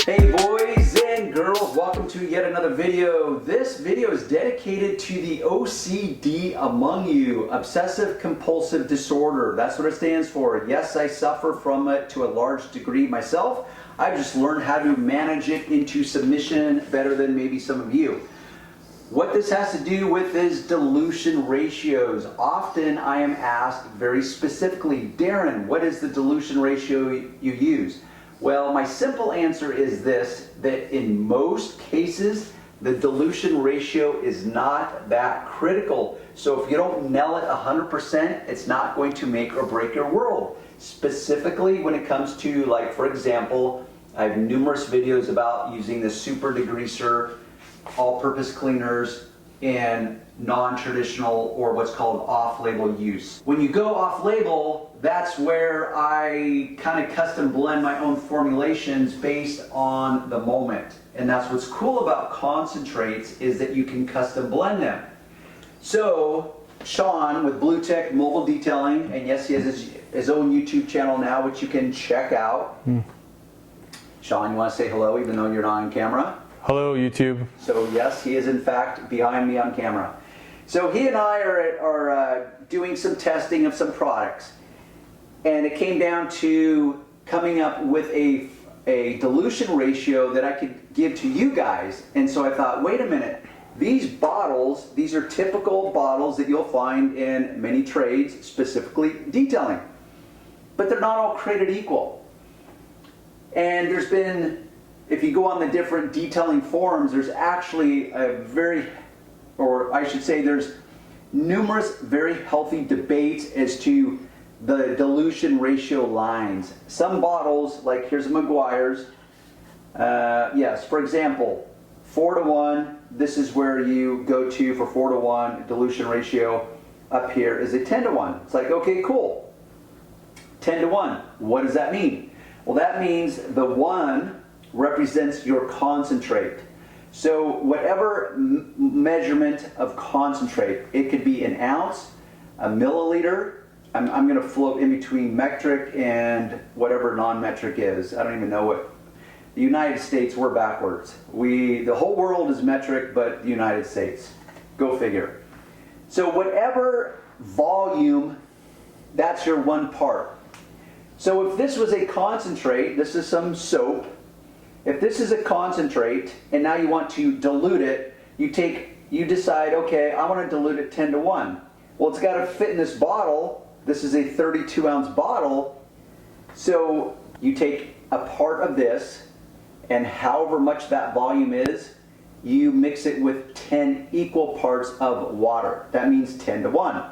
Hey boys and girls, welcome to yet another video. This video is dedicated to the OCD among you, obsessive compulsive disorder. That's what it stands for. Yes, I suffer from it to a large degree myself. I've just learned how to manage it into submission better than maybe some of you. What this has to do with is dilution ratios. Often I am asked very specifically, Darren, what is the dilution ratio you use? Well, my simple answer is this, that in most cases, the dilution ratio is not that critical. So if you don't nail it 100%, it's not going to make or break your world. Specifically when it comes to, like, for example, I have numerous videos about using the super degreaser, all-purpose cleaners, and non-traditional or what's called off-label use. When you go off-label, that's where I kind of custom blend my own formulations based on the moment. And that's what's cool about concentrates, is that you can custom blend them. So Sean with Blue Tech Mobile Detailing, and yes, he has his own YouTube channel now, which you can check out. Sean, you want to say hello even though you're not on camera? Hello, YouTube. So yes, he is in fact behind me on camera. So he and I are doing some testing of some products, and it came down to coming up with a dilution ratio that I could give to you guys. And so I thought, wait a minute, these bottles, these are typical bottles that you'll find in many trades, specifically detailing, but they're not all created equal. And there's been, if you go on the different detailing forums, there's actually there's numerous very healthy debates as to the dilution ratio lines. Some bottles, like here's a McGuire's, yes, for example, 4:1, this is where you go to for 4:1, dilution ratio up here is a 10:1. It's like, okay, cool, 10:1, what does that mean? Well, that means the 1 represents your concentrate. So whatever measurement of concentrate, it could be an ounce, a milliliter. I'm going to float in between metric and whatever non-metric is. I don't even know what. The United States, we're backwards. The whole world is metric, but the United States. Go figure. So whatever volume, that's your 1 part. So if this was a concentrate, this is some soap. If this is a concentrate and now you want to dilute it, you decide, okay, I want to dilute it 10:1. Well, it's got to fit in this bottle. This is a 32-ounce bottle. So you take a part of this, and however much that volume is, you mix it with 10 equal parts of water. That means 10:1.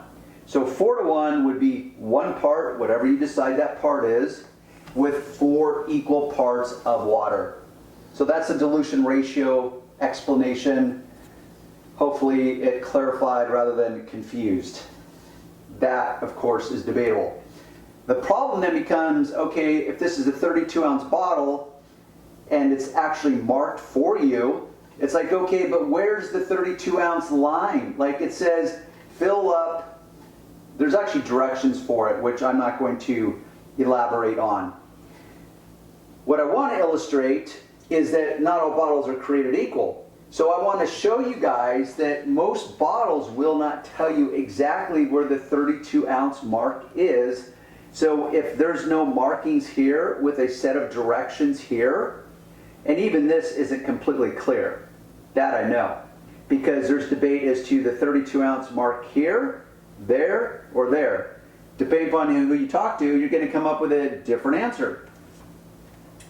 So 4:1 would be 1 part, whatever you decide that part is, with 4 equal parts of water. So that's a dilution ratio explanation. Hopefully it clarified rather than confused. That, of course, is debatable. The problem then becomes, okay, if this is a 32-ounce bottle and it's actually marked for you, it's like, okay, but where's the 32-ounce line? Like it says, fill up. There's actually directions for it, which I'm not going to elaborate on. What I want to illustrate is that not all bottles are created equal. So I want to show you guys that most bottles will not tell you exactly where the 32-ounce mark is. So if there's no markings here with a set of directions here, and even this isn't completely clear, that I know, because there's debate as to the 32-ounce mark here, there, or there. Depending upon who you talk to, you're going to come up with a different answer.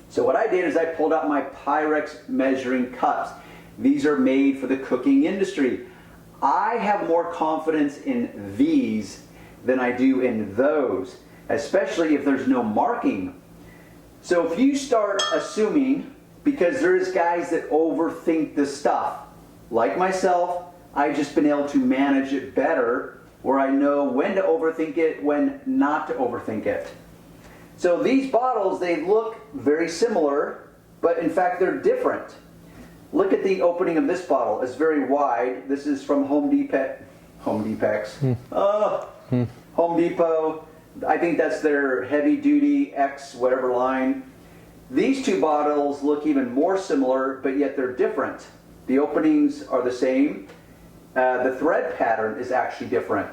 So what I did is I pulled out my Pyrex measuring cups. These are made for the cooking industry. I have more confidence in these than I do in those, especially if there's no marking. So if you start assuming, because there's guys that overthink this stuff, like myself, I've just been able to manage it better, where I know when to overthink it, when not to overthink it. So these bottles, they look very similar, but in fact they're different. Look at the opening of this bottle. It's very wide. This is from Home Depot. Home Depot. I think that's their heavy duty X whatever line. These two bottles look even more similar, but yet they're different. The openings are the same. The thread pattern is actually different.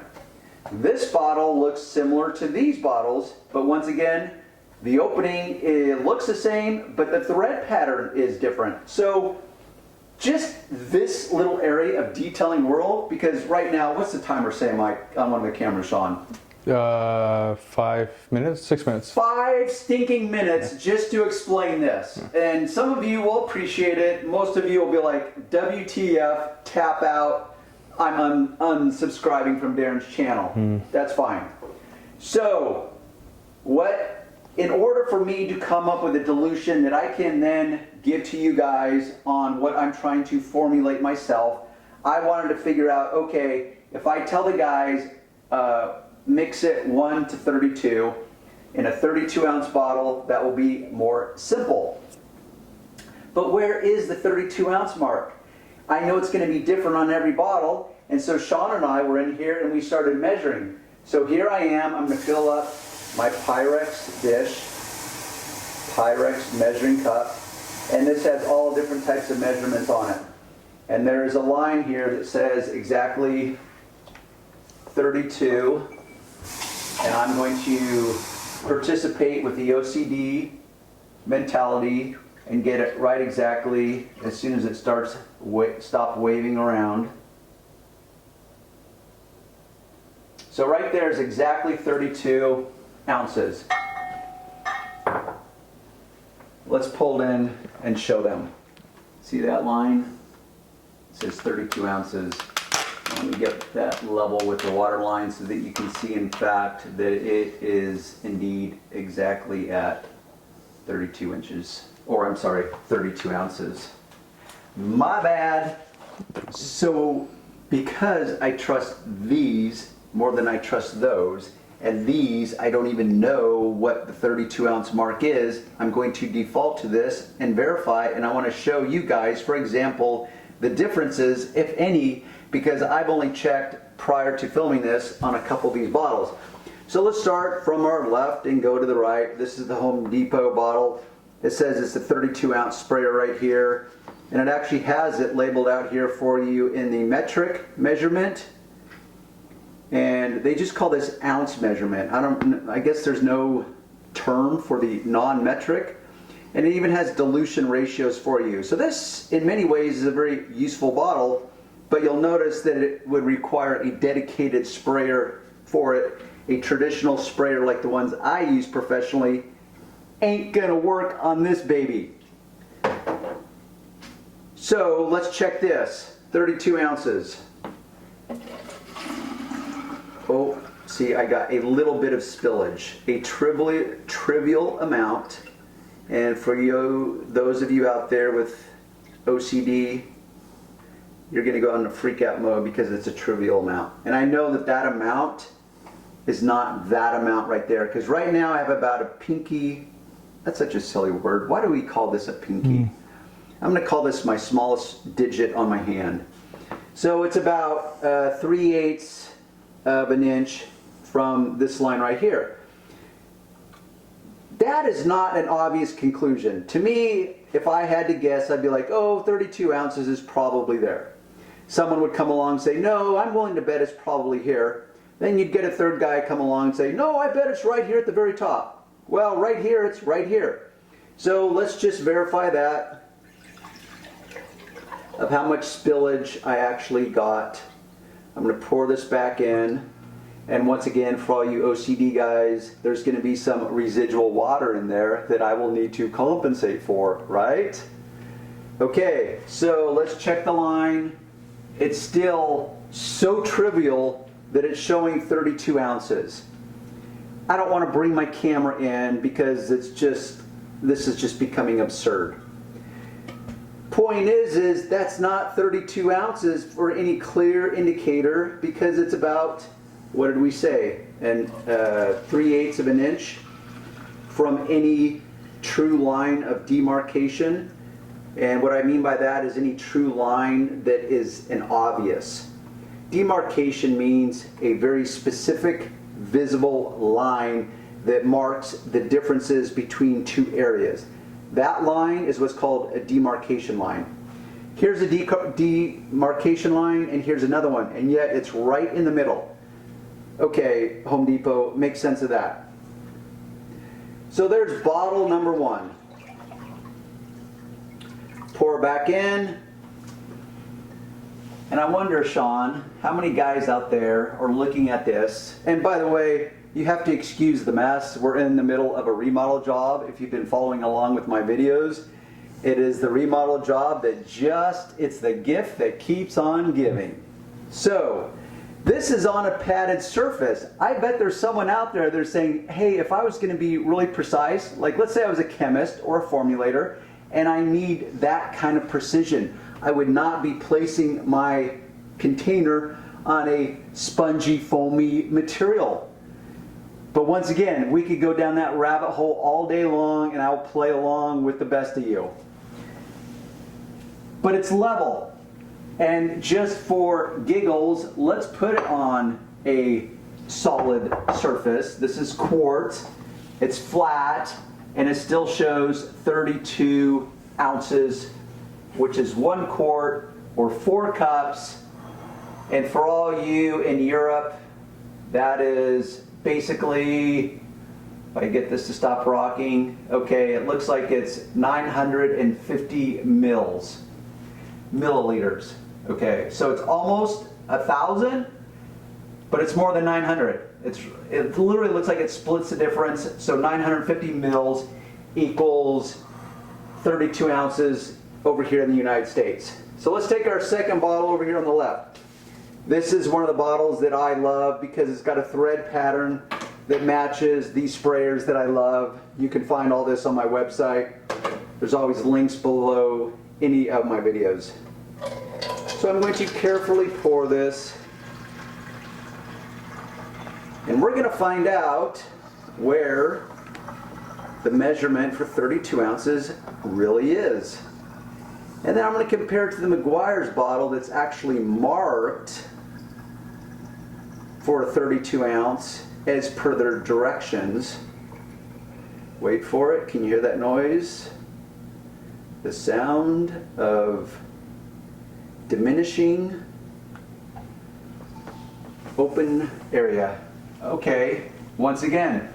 This bottle looks similar to these bottles, but once again, the opening, it looks the same, but the thread pattern is different. So just this little area of detailing world, because right now, what's the timer say, Mike, on one of the cameras, Sean? 5 minutes, 6 minutes. 5 stinking minutes just to explain this. And some of you will appreciate it. Most of you will be like, WTF, tap out. I'm unsubscribing from Darren's channel. That's fine. So, in order for me to come up with a dilution that I can then give to you guys on what I'm trying to formulate myself, I wanted to figure out, okay, if I tell the guys, mix it 1 to 32 in a 32-ounce bottle, that will be more simple. But where is the 32-ounce mark? I know it's going to be different on every bottle, and so Sean and I were in here and we started measuring. So here I am, I'm going to fill up my Pyrex dish, Pyrex measuring cup, and this has all different types of measurements on it. And there is a line here that says exactly 32, and I'm going to participate with the OCD mentality and get it right exactly as soon as it starts stop waving around. So right there is exactly 32 ounces. Let's pull it in and show them. See that line? It says 32 ounces. Let me get that level with the water line so that you can see, in fact, that it is indeed exactly at 32 inches. Or, I'm sorry, 32 ounces. My bad. So, because I trust these more than I trust those, and these, I don't even know what the 32 ounce mark is, I'm going to default to this and verify, and I want to show you guys, for example, the differences, if any, because I've only checked prior to filming this on a couple of these bottles. So let's start from our left and go to the right. This is the Home Depot bottle. It says it's a 32 ounce sprayer right here, and it actually has it labeled out here for you in the metric measurement. And they just call this ounce measurement. I guess there's no term for the non-metric. And it even has dilution ratios for you. So this, in many ways, is a very useful bottle, but you'll notice that it would require a dedicated sprayer for it. A traditional sprayer like the ones I use professionally ain't gonna work on this baby. So let's check this, 32 ounces. Oh, see, I got a little bit of spillage, a trivial amount. And for you, those of you out there with OCD, you're going to go into freak out mode because it's a trivial amount. And I know that that amount is not that amount right there, because right now I have about a pinky. That's such a silly word. Why do we call this a pinky? I'm going to call this my smallest digit on my hand. So it's about 3/8 of an inch from this line right here. That is not an obvious conclusion. To me, if I had to guess, I'd be like, oh, 32 ounces is probably there. Someone would come along and say, no, I'm willing to bet it's probably here. Then you'd get a third guy come along and say, no, I bet it's right here at the very top. Well, right here, it's right here. So let's just verify that of how much spillage I actually got. I'm going to pour this back in. And once again, for all you OCD guys, there's going to be some residual water in there that I will need to compensate for, right? Okay, so let's check the line. It's still so trivial that it's showing 32 ounces. I don't want to bring my camera in because this is just becoming absurd. Point is that's not 32 ounces for any clear indicator, because it's about, what did we say, and 3/8 of an inch from any true line of demarcation. And what I mean by that is any true line that is an obvious. Demarcation means a very specific, visible line that marks the differences between two areas. That line is what's called a demarcation line. Here's a demarcation line, and here's another one, and yet it's right in the middle. Okay, Home Depot, make sense of that. So there's bottle number 1. Pour back in. And I wonder, Sean, how many guys out there are looking at this? And by the way, you have to excuse the mess. We're in the middle of a remodel job. If you've been following along with my videos, it is the remodel job that it's the gift that keeps on giving. So, this is on a padded surface. I bet there's someone out there that's saying, hey, if I was going to be really precise, like let's say I was a chemist or a formulator, and I need that kind of precision, I would not be placing my container on a spongy, foamy material. But once again, we could go down that rabbit hole all day long, and I'll play along with the best of you. But it's level. And just for giggles, let's put it on a solid surface. This is quartz. It's flat, and it still shows 32 ounces, which is 1 quart or 4 cups. And for all you in Europe, that is basically, if I get this to stop rocking, okay, it looks like it's 950 milliliters. Okay, so it's almost 1,000, but it's more than 900. It literally looks like it splits the difference. So 950 mils equals 32 ounces over here in the United States. So let's take our second bottle over here on the left. This is one of the bottles that I love because it's got a thread pattern that matches these sprayers that I love. You can find all this on my website. There's always links below any of my videos. So I'm going to carefully pour this, and we're going to find out where the measurement for 32 ounces really is. And then I'm going to compare it to the McGuire's bottle that's actually marked for a 32 ounce as per their directions. Wait for it. Can you hear that noise? The sound of diminishing open area. Okay, once again,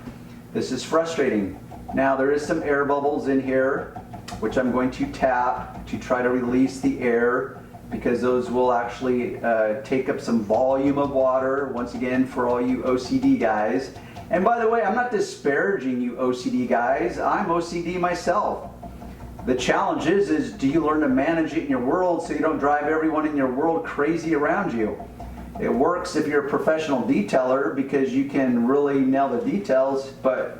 this is frustrating. Now there is some air bubbles in here, which I'm going to tap to try to release the air, because those will actually take up some volume of water, once again, for all you OCD guys. And by the way, I'm not disparaging you OCD guys. I'm OCD myself. The challenge is do you learn to manage it in your world so you don't drive everyone in your world crazy around you? It works if you're a professional detailer because you can really nail the details, but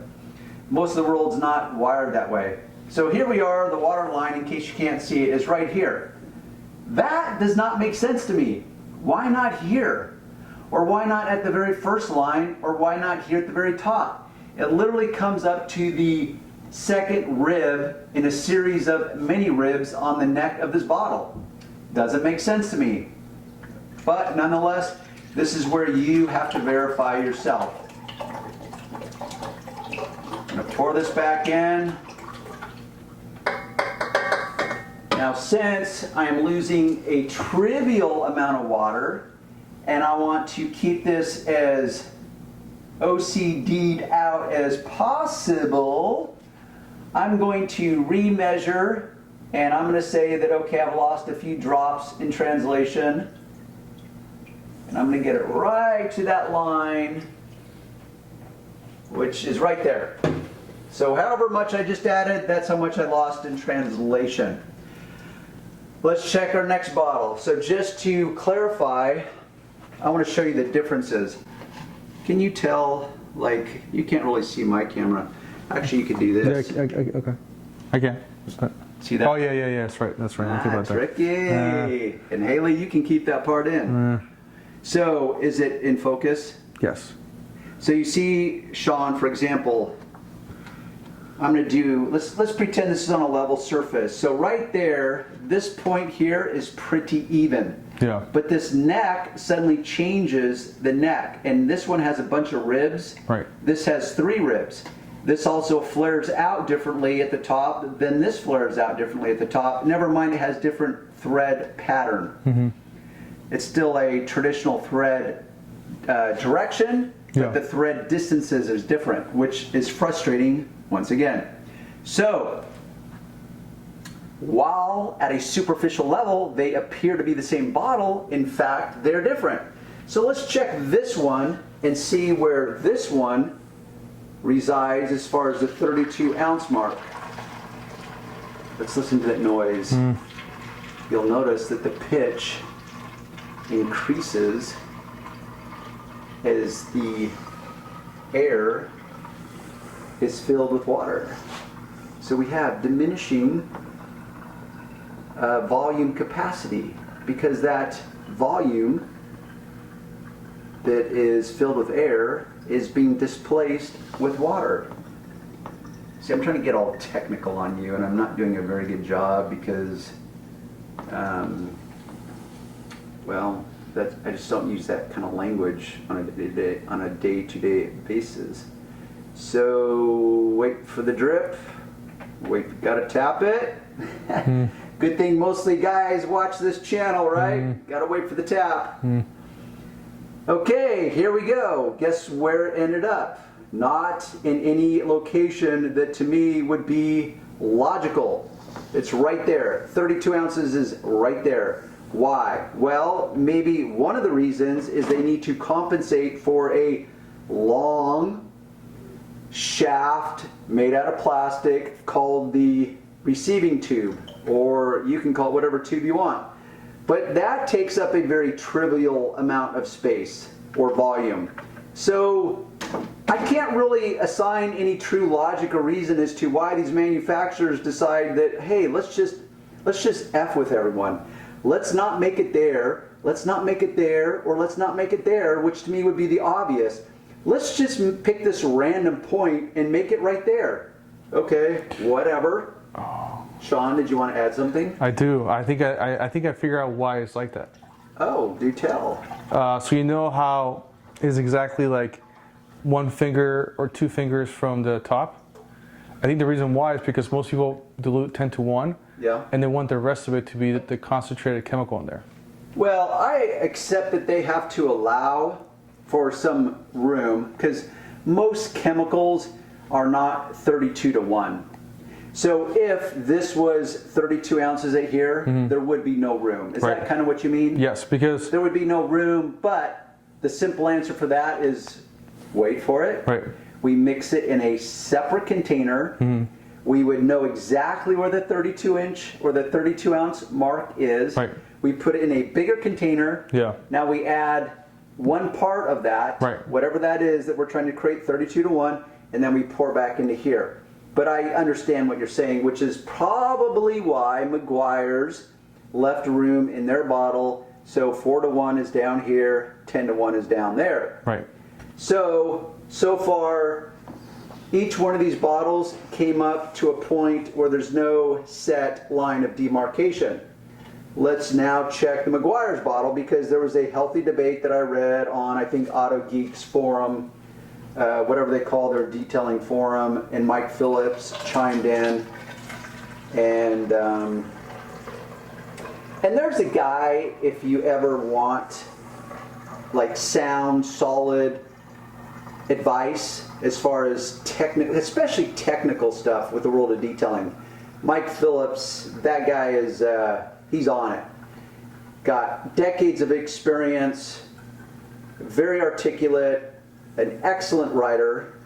most of the world's not wired that way. So here we are, the water line, in case you can't see it, is right here. That does not make sense to me. Why not here? Or why not at the very first line? Or why not here at the very top? It literally comes up to the second rib in a series of mini ribs on the neck of this bottle. Doesn't make sense to me. But nonetheless, this is where you have to verify yourself. I'm going to pour this back in. Now, since I am losing a trivial amount of water, and I want to keep this as OCD'd out as possible, I'm going to remeasure, and I'm going to say that, okay, I've lost a few drops in translation, and I'm going to get it right to that line, which is right there. So however much I just added, that's how much I lost in translation. Let's check our next bottle. So just to clarify, I want to show you the differences. Can you tell, like, you can't really see my camera. Actually, you could do this. Yeah, okay. I can. See that? Oh, yeah, that's right. That's right. Ah, tricky. And Haley, you can keep that part in. So, is it in focus? Yes. So you see, Sean, for example, I'm going to do, let's pretend this is on a level surface. So right there, this point here is pretty even. Yeah. But this neck suddenly changes the neck. And this one has a bunch of ribs. Right. This has 3 ribs. This also flares out differently at the top, then this flares out differently at the top. Never mind, it has different thread pattern. It's still a traditional thread direction, but the thread distances is different, which is frustrating once again. So, while at a superficial level they appear to be the same bottle, in fact they're different. So let's check this one and see where this one resides as far as the 32 ounce mark. Let's listen to that noise. You'll notice that the pitch increases as the air is filled with water. So we have diminishing volume capacity, because that volume that is filled with air is being displaced with water. See, I'm trying to get all technical on you, and I'm not doing a very good job because, well, I just don't use that kind of language on a day-to-day basis. So wait for the drip. Wait, gotta tap it. Good thing mostly guys watch this channel, right? Gotta wait for the tap. Okay, here we go. Guess where it ended up? Not in any location that to me would be logical. It's right there. 32 ounces is right there. Why? Well, maybe one of the reasons is they need to compensate for a long shaft made out of plastic called the receiving tube, or you can call it whatever tube you want. But that takes up a very trivial amount of space or volume. So I can't really assign any true logic or reason as to why these manufacturers decide that, hey, let's just F with everyone. Let's not make it there, let's not make it there, or let's not make it there, which to me would be the obvious. Let's just pick this random point and make it right there. Okay, whatever. Sean, did you want to add something? I do. I think I figure out why it's like that. Oh, do tell. So you know how it's exactly like 1 finger or 2 fingers from the top? I think the reason why is because most people dilute 10 to 1. Yeah. And they want the rest of it to be the concentrated chemical in there. Well, I accept that they have to allow for some room, because most chemicals are not 32 to 1. So if this was 32 ounces at here, there would be no room. Is that kind of what you mean? Yes, because there would be no room, but the simple answer for that is, wait for it. Right. We mix it in a separate container. We would know exactly where the 32 inch or the 32 ounce mark is. Right. We put it in a bigger container. Yeah. Now we add one part of that, whatever that is that we're trying to create 32 to 1, and then we pour back into here. But I understand what you're saying, which is probably why McGuire's left room in their bottle. So 4 to 1 is down here, 10 to 1 is down there. Right. So far, each one of these bottles came up to a point where there's no set line of demarcation. Let's now check the McGuire's bottle, because there was a healthy debate that I read on, I think, Auto Geeks forum, whatever they call their detailing forum, and Mike Phillips chimed in, and there's a guy, if you ever want like sound, solid advice as far as especially technical stuff with the world of detailing, Mike Phillips, that guy is he's on it. Got decades of experience, very articulate, an excellent writer.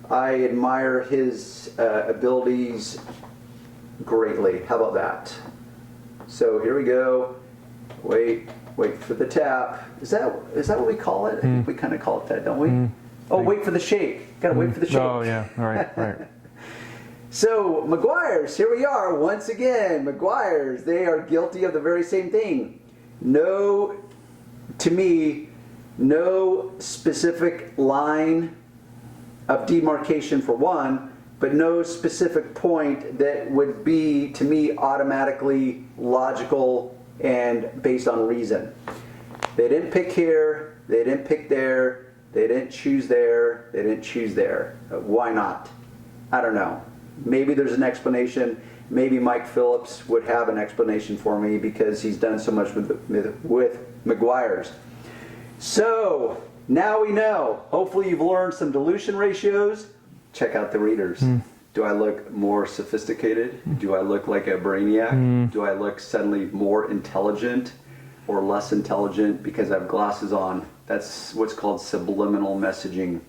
I admire his abilities greatly. How about that? So here we go. Wait for the tap. Is that what we call it? I think we kind of call it that, don't we? Oh, wait for the shake. Gotta wait for the shake. Oh yeah, all right. So McGuire's, here we are once again. McGuire's, they are guilty of the very same thing. To me, no specific line of demarcation for one, but no specific point that would be, to me, automatically logical and based on reason. They didn't pick here, they didn't pick there, They didn't choose there. They didn't choose there. Why not? I don't know. Maybe there's an explanation. Maybe Mike Phillips would have an explanation for me because he's done so much with McGuire's. So now we know. Hopefully you've learned some dilution ratios. Check out the readers. Do I look more sophisticated? Do I look like a brainiac? Do I look suddenly more intelligent or less intelligent because I have glasses on? That's what's called subliminal messaging.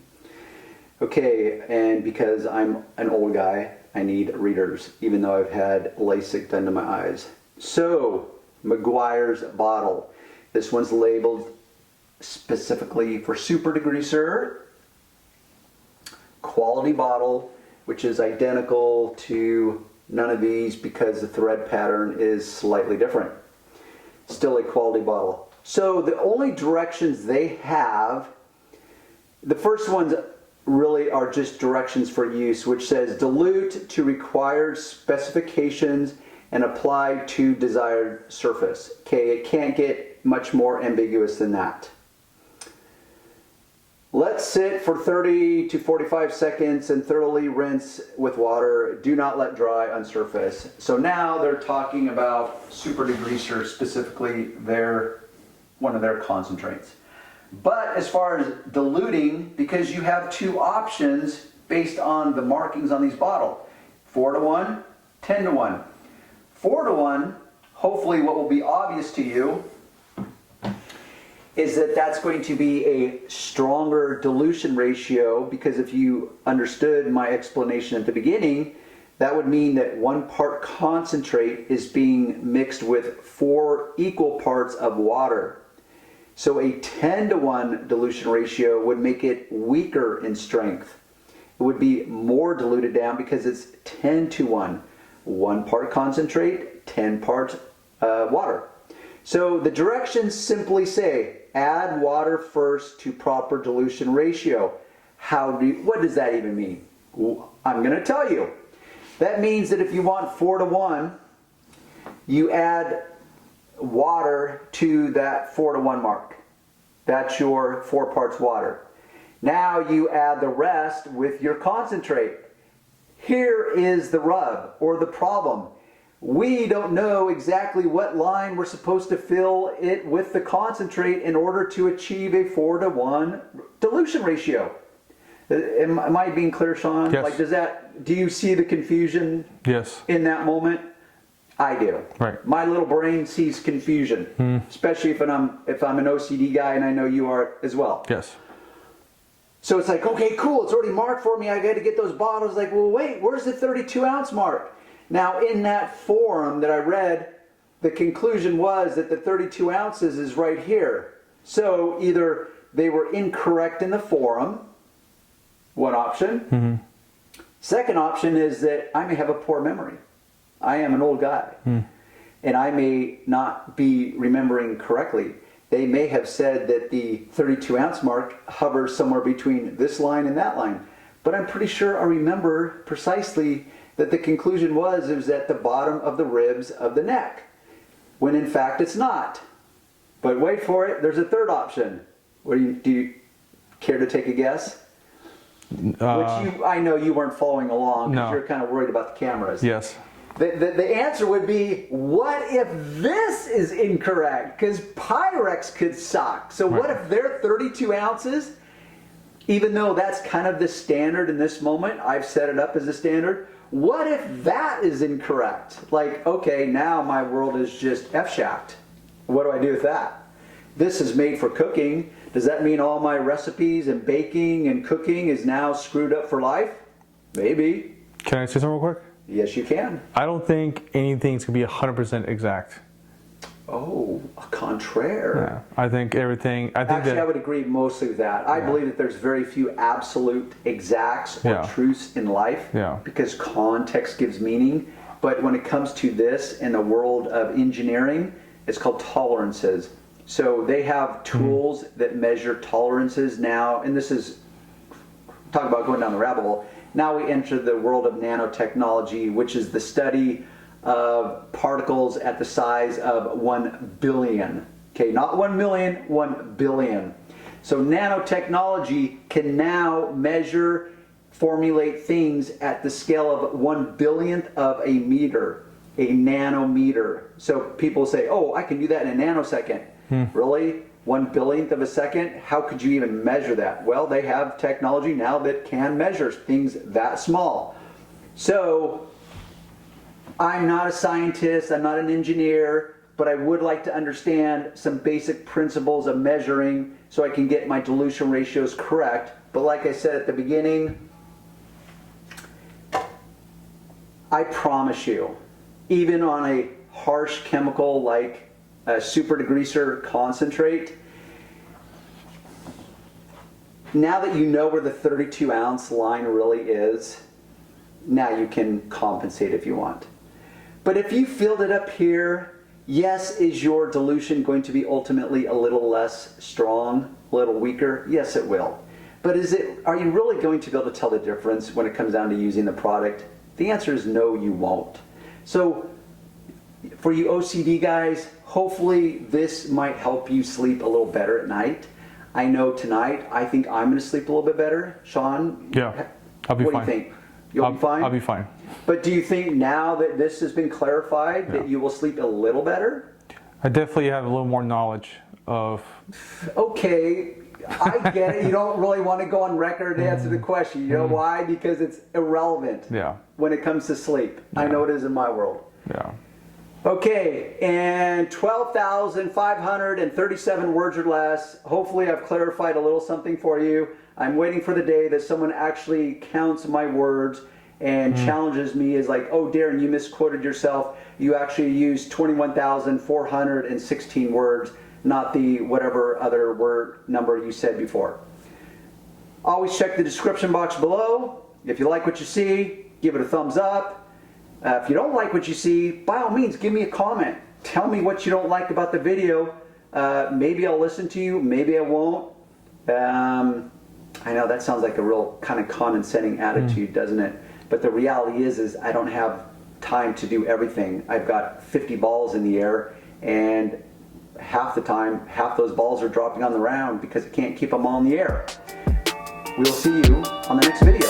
Okay, and because I'm an old guy, I need readers, even though I've had LASIK done to my eyes. So, McGuire's bottle. This one's labeled specifically for super degreaser. Quality bottle, which is identical to none of these because the thread pattern is slightly different. Still a quality bottle. So the only directions they have, the first ones really are just directions for use, which says dilute to required specifications and apply to desired surface. Okay, it can't get much more ambiguous than that. Let sit for 30 to 45 seconds and thoroughly rinse with water. Do not let dry on surface. So now they're talking about super degreaser, specifically one of their concentrates. But as far as diluting, because you have two options based on the markings on these bottles, 4-to-1, 10-to-1. 4-to-1, hopefully what will be obvious to you is that that's going to be a stronger dilution ratio, because if you understood my explanation at the beginning, that would mean that 1 part concentrate is being mixed with 4 equal parts of water. So a 10-to-1 dilution ratio would make it weaker in strength. It would be more diluted down because it's 10-to-1. 1 part concentrate, 10 parts water. So the directions simply say, add water first to proper dilution ratio. What does that even mean? Well, I'm going to tell you. That means that if you want 4-to-1, you add water to that 4-to-1 mark. That's your 4 parts water. Now you add the rest with your concentrate. Here is the rub or the problem. We don't know exactly what line we're supposed to fill it with the concentrate in order to achieve a 4-to-1 dilution ratio. Am I being clear, Sean? Yes. Like, do you see the confusion? Yes. In that moment? I do. Right. My little brain sees confusion, especially if I'm an OCD guy, and I know you are as well. Yes. So it's like, okay, cool, it's already marked for me. I got to get those bottles. Like, well, wait, where's the 32-ounce mark? Now, in that forum that I read, the conclusion was that the 32 ounces is right here. So either they were incorrect in the forum, one option. Second option is that I may have a poor memory. I am an old guy, and I may not be remembering correctly. They may have said that the 32-ounce mark hovers somewhere between this line and that line. But I'm pretty sure I remember precisely that the conclusion was it was at the bottom of the ribs of the neck, when in fact it's not. But wait for it, there's a third option. Do you care to take a guess? Which I know you weren't following along because you're kind of worried about the cameras. Yes. The answer would be, what if this is incorrect? Because Pyrex could suck. So what if they're 32 ounces, even though that's kind of the standard in this moment, I've set it up as a standard, what if that is incorrect? Like, okay, now my world is just F-shacked. What do I do with that? This is made for cooking. Does that mean all my recipes and baking and cooking is now screwed up for life? Maybe. Can I say something real quick? Yes, you can. I don't think anything's going to be 100% exact. Oh, a contraire. Yeah. I think everything... Actually, I would agree mostly with that. I believe that there's very few absolute exacts or truths in life because context gives meaning. But when it comes to this in the world of engineering, it's called tolerances. So they have tools that measure tolerances now, and this is, talk about going down the rabbit hole. Now we enter the world of nanotechnology, which is the study of particles at the size of 1 billion. Okay, not 1 million, 1 billion. So nanotechnology can now measure, formulate things at the scale of 1/100000th of a meter, a nanometer. So people say, oh, I can do that in a nanosecond. Really? 1/100000th of a second? How could you even measure that? Well, they have technology now that can measure things that small. So I'm not a scientist, I'm not an engineer, but I would like to understand some basic principles of measuring so I can get my dilution ratios correct. But like I said at the beginning, I promise you, even on a harsh chemical like a super degreaser concentrate, now that you know where the 32 ounce line really is, now you can compensate if you want. But if you filled it up here, yes, is your dilution going to be ultimately a little less strong, a little weaker? Yes, it will. But are you really going to be able to tell the difference when it comes down to using the product? The answer is no, you won't. So for you OCD guys, hopefully this might help you sleep a little better at night. I know tonight, I think I'm going to sleep a little bit better. Sean? Yeah, I'll be fine. What do you think? You'll be fine? I'll be fine. But do you think now that this has been clarified that you will sleep a little better? I definitely have a little more knowledge of... Okay, I get it. You don't really want to go on record to answer the question. You know why? Because it's irrelevant when it comes to sleep. I know it is in my world. Yeah. Okay, and 12,537 words or less. Hopefully I've clarified a little something for you. I'm waiting for the day that someone actually counts my words and challenges me as like, oh, Darren, you misquoted yourself. You actually used 21,416 words, not the whatever other word number you said before. Always check the description box below. If you like what you see, give it a thumbs up. If you don't like what you see, by all means, give me a comment. Tell me what you don't like about the video. Maybe I'll listen to you, maybe I won't. I know that sounds like a real kind of condescending attitude, doesn't it? But the reality is I don't have time to do everything. I've got 50 balls in the air, and half the time, half those balls are dropping on the ground because I can't keep them all in the air. We'll see you on the next video.